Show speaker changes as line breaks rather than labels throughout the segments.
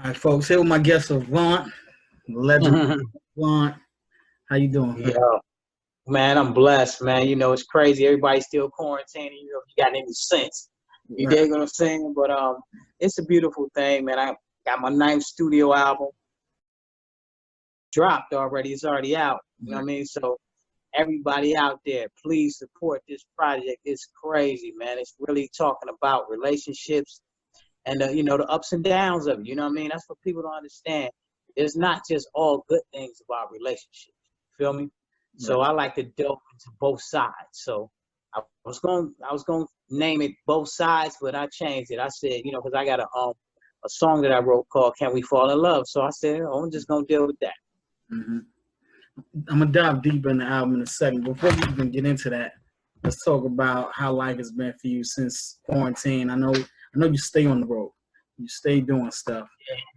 All right, folks. Here with my guest Avant, legend Avant. How you doing,
Yo,
man?
man, I'm blessed, man. You know, it's crazy. Everybody's still quarantining. You know, if you got any sense. You
Right.
dig what I'm saying? But it's a beautiful thing, man. I got my ninth studio album dropped already. It's already out. You know what I mean? So everybody out there, please support this project. It's crazy, man. It's really talking about relationships and the ups and downs of it. You know what I mean? That's what people don't understand. It's not just all good things about relationships. Feel me?
Right.
So I like to delve into both sides. So I was going to name it Both Sides, but I changed it. I said, because I got a song that I wrote called "Can We Fall in Love." So I said, oh, I'm just gonna deal with that.
Mm-hmm. I'm gonna dive deeper in the album in a second. Before we even get into that, let's talk about how life has been for you since quarantine. I know you stay on the road. You stay doing stuff.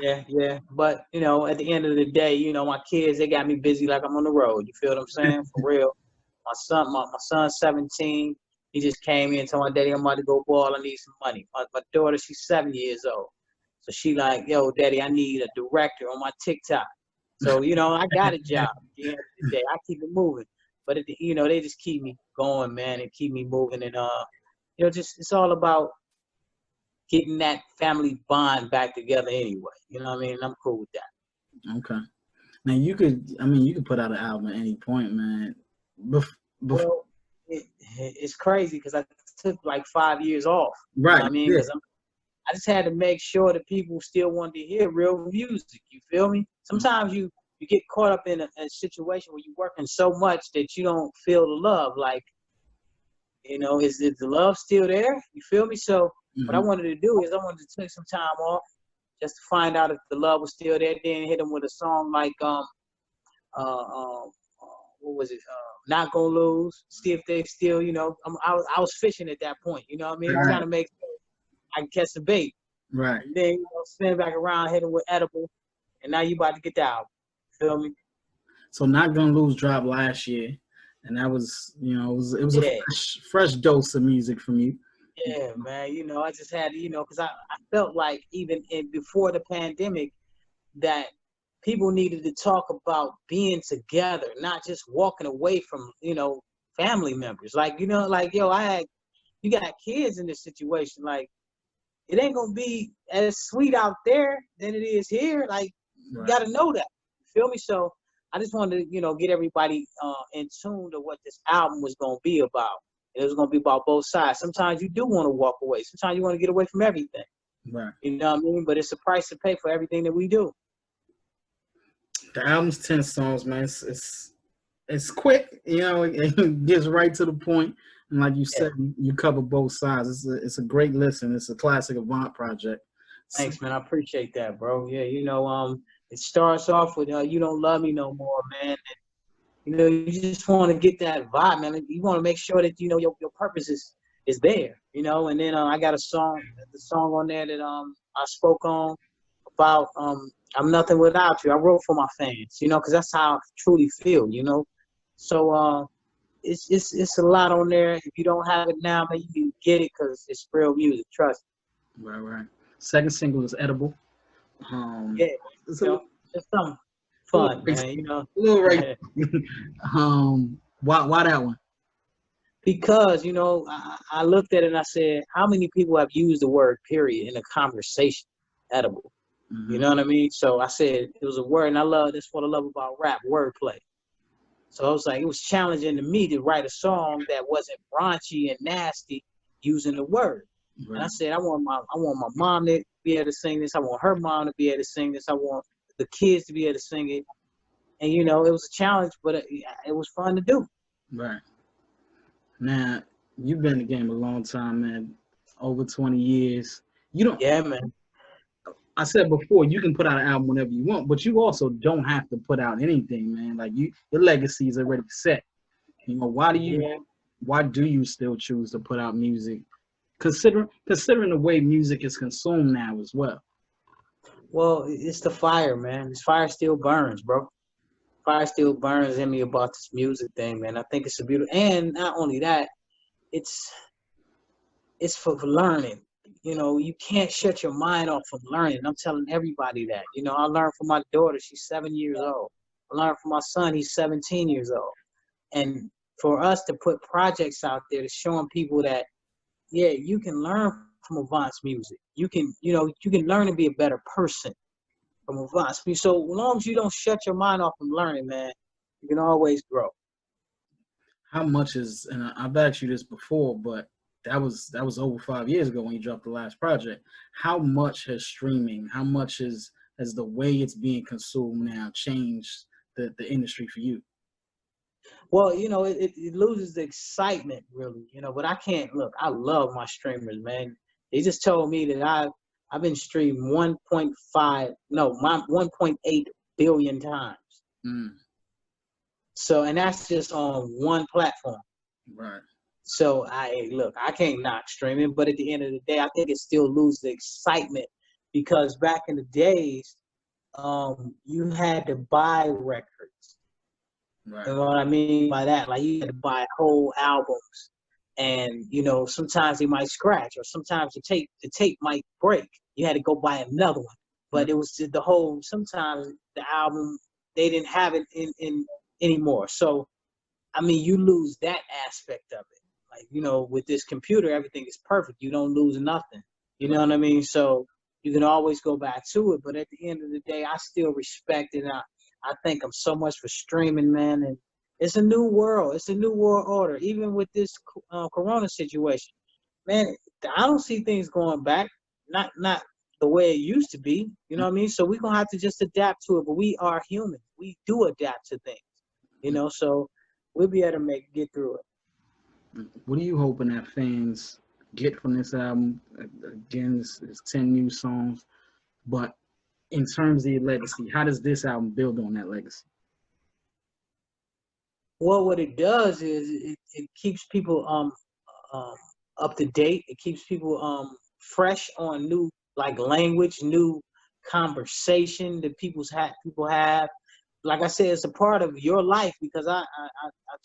Yeah. But at the end of the day, my kids, they got me busy like I'm on the road. You feel what I'm saying? For real. My son's 17. He just came in and told my daddy I'm about to go ball. I need some money. My daughter, she's 7 years old. So she like, yo, daddy, I need a director on my TikTok. So, I got a job at the end of the day. I keep it moving. But, they just keep me going, man, and keep me moving. And, just it's all about getting that family bond back together anyway. You know what I mean? I'm cool with that.
Okay. Now you could put out an album at any point, man. Before,
Well, it's crazy because I took like 5 years off. You know
right.
what I mean?
Yeah.
Because I just had to make sure that people still wanted to hear real music. You feel me? Sometimes you get caught up in a situation where you're working so much that you don't feel the love. Like, is the love still there? You feel me? So what I
Mm-hmm.
wanted to do is I wanted to take some time off just to find out if the love was still there. Then hit them with a song like what was it? Not Gonna Lose. See if they still, I was fishing at that point. You know what I mean?
Right.
Trying to make sure I can catch the bait.
Right.
And then spin back around, hit them with Edible, and now you about to get the album. Feel me?
So Not Gonna Lose dropped last year, and that was, it was a
Yeah.
fresh dose of music from you.
Yeah, man. I just had to, because I felt like even before the pandemic that people needed to talk about being together, not just walking away from, family members. Like, like, yo, you got kids in this situation. Like, it ain't gonna be as sweet out there than it is here. Like, you
Right.
gotta know that. You feel me? So I just wanted to, get everybody in tune to what this album was gonna be about. It was gonna be about both sides. Sometimes you do want to walk away. Sometimes you want to get away from everything.
Right.
You know what I mean? But it's a price to pay for everything that we do.
The album's 10 songs, man. It's quick, it gets right to the point. And like you
Yeah.
said, you cover both sides. It's a great listen. It's a classic Avant project. So,
Thanks, man. I appreciate that, bro. Yeah, it starts off with "You Don't Love Me No More," man. And, you just want to get that vibe, man. You want to make sure that your purpose is there, And then I got the song on there that I spoke on about I'm nothing without you. I wrote for my fans, because that's how I truly feel. So it's a lot on there. If you don't have it now, man, you can get it because it's real music. Trust
right. Second single is Edible.
me. Yeah,
It's
just something
a little
fun,
racy.
man.
A little right. Why that one?
Because I looked at it and I said, how many people have used the word period in a conversation? Edible.
Mm-hmm.
You know what I mean? So I said it was a word, and that's what I love about rap, wordplay. So I was like, it was challenging to me to write a song that wasn't raunchy and nasty using the word.
Right.
And I said, I want my mom to be able to sing this. I want her mom to be able to sing this. I want the kids to be able to sing it. And it was a challenge, but it was fun to do.
Right. Now, you've been in the game a long time, man. Over 20 years. You don't.
Yeah, man.
I said before, you can put out an album whenever you want, but you also don't have to put out anything, man. Like your legacy is already set. Why do you still choose to put out music? Considering the way music is consumed now as well.
Well, it's the fire, man. This fire still burns, bro. Fire still burns in me about this music thing, man. I think it's a beautiful, and not only that, it's for learning. you know, you can't shut your mind off from learning. I'm telling everybody that. You know, I learned from my daughter. She's 7 years old. I learned from my son. He's 17 years old. And for us to put projects out there to showing people that, yeah, you can learn from Avant's music. You can, you know, you can learn to be a better person from Avant's music. So as long as you don't shut your mind off from learning, man, you can always grow.
How much is, and I've asked you this before, but that was over 5 years ago when you dropped the last project. How much has streaming, how much has the way it's being consumed now changed the industry for you?
Well, you know, it loses the excitement, really, you know, but I can't look. I love my streamers, man. They just told me that I've been streamed 1.5, no, my 1.8 billion times.
Mm,
So, and that's just on one platform.
right.
So I can't knock streaming, but at the end of the day, I think it still loses the excitement because back in the days, you had to buy records.
Right.
You know what I mean by that? Like you had to buy whole albums, and you know sometimes they might scratch, or sometimes the tape might break. You had to go buy another one.
Right.
But it was the whole. Sometimes the album they didn't have it in anymore. So I mean, you lose that aspect of it. Like you know, with this computer, everything is perfect. You don't lose nothing. You know what I mean? So you can always go back to it. But at the end of the day, I still respect it. I thank them so much for streaming, man. And it's a new world. It's a new world order. Even with this Corona situation, man, I don't see things going back. Not the way it used to be. You know what I mean? So we're gonna have to just adapt to it. But we are human. We do adapt to things. You know, so we'll be able to get through it.
What are you hoping that fans get from this album? Again, it's 10 new songs, but in terms of your legacy, how does this album build on that legacy?
Well, what it does is it keeps people um up to date. It keeps people fresh on new like language, new conversation that people have. Like I said, it's a part of your life because I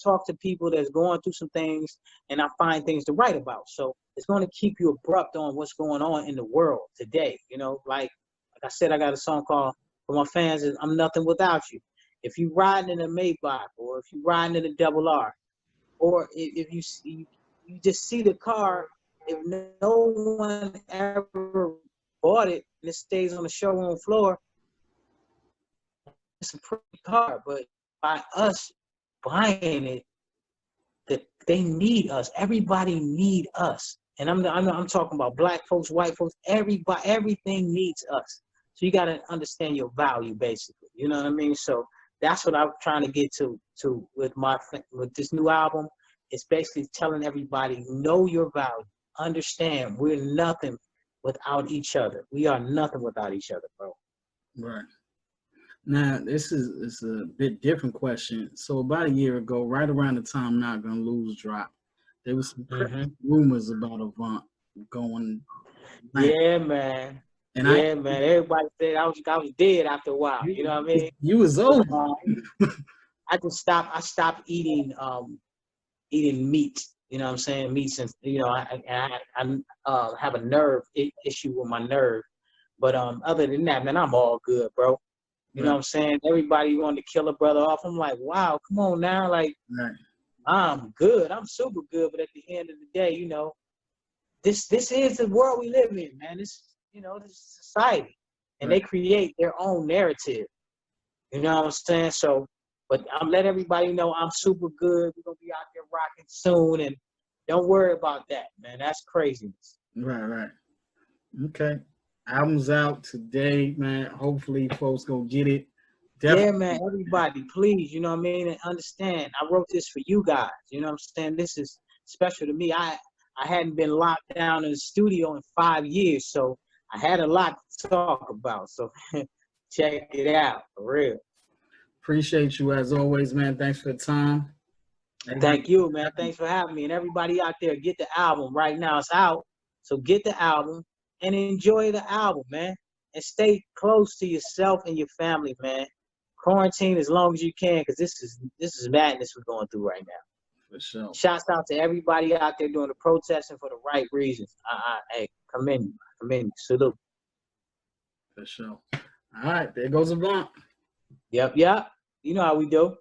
talk to people that's going through some things and I find things to write about. So it's going to keep you abrupt on what's going on in the world today. You know, like I said, I got a song called for my fans is "I'm Nothing Without You." If you riding in a Maybach or if you riding in a double R, or if you see, you just see the car, if no one ever bought it and it stays on the showroom floor, it's a pretty car, but by us buying it, that they need us. Everybody need us, and I'm talking about black folks, white folks. Everybody, everything needs us. So you got to understand your value, basically. You know what I mean? So that's what I'm trying to get to with this new album. It's basically telling everybody know your value, understand we're nothing without each other. We are nothing without each other, bro.
Right. Now, this is a bit different question. So about a year ago, right around the time Not Gonna Lose dropped, there was some crazy rumors about Avant going blank.
Yeah, man.
And
Yeah, man. Everybody said I was dead after a while. You know what I mean?
You was old.
I stopped eating eating meat. You know what I'm saying? Meat since you know I have a nerve issue with my nerve. But other than that, man, I'm all good, bro. You know what I'm saying? Everybody wanted to kill a brother off. I'm like, wow, come on now. Like, I'm good. I'm super good. But at the end of the day, you know, this is the world we live in, man. This is society. And they create their own narrative. You know what I'm saying? So, but I'm letting everybody know I'm super good. We're going to be out there rocking soon. And don't worry about that, man. That's craziness.
Right. Okay. Album's out today, man. Hopefully folks gonna get it.
Definitely. Yeah, man, everybody, please, you know what I mean? And understand, I wrote this for you guys. You know what I'm saying? This is special to me. I hadn't been locked down in the studio in 5 years, so I had a lot to talk about. So check it out, for real.
Appreciate you as always, man. Thanks for the time.
Thank you, man. Thanks for having me. And everybody out there, get the album right now. It's out. So get the album and enjoy the album, man. And stay close to yourself and your family, man. Quarantine as long as you can, because this is madness we're going through right now.
For sure.
Shouts out to everybody out there doing the protesting for the right reasons. Hey, commend you. I commend you. Salute.
For sure. All right, there goes Avant.
Yep. You know how we do.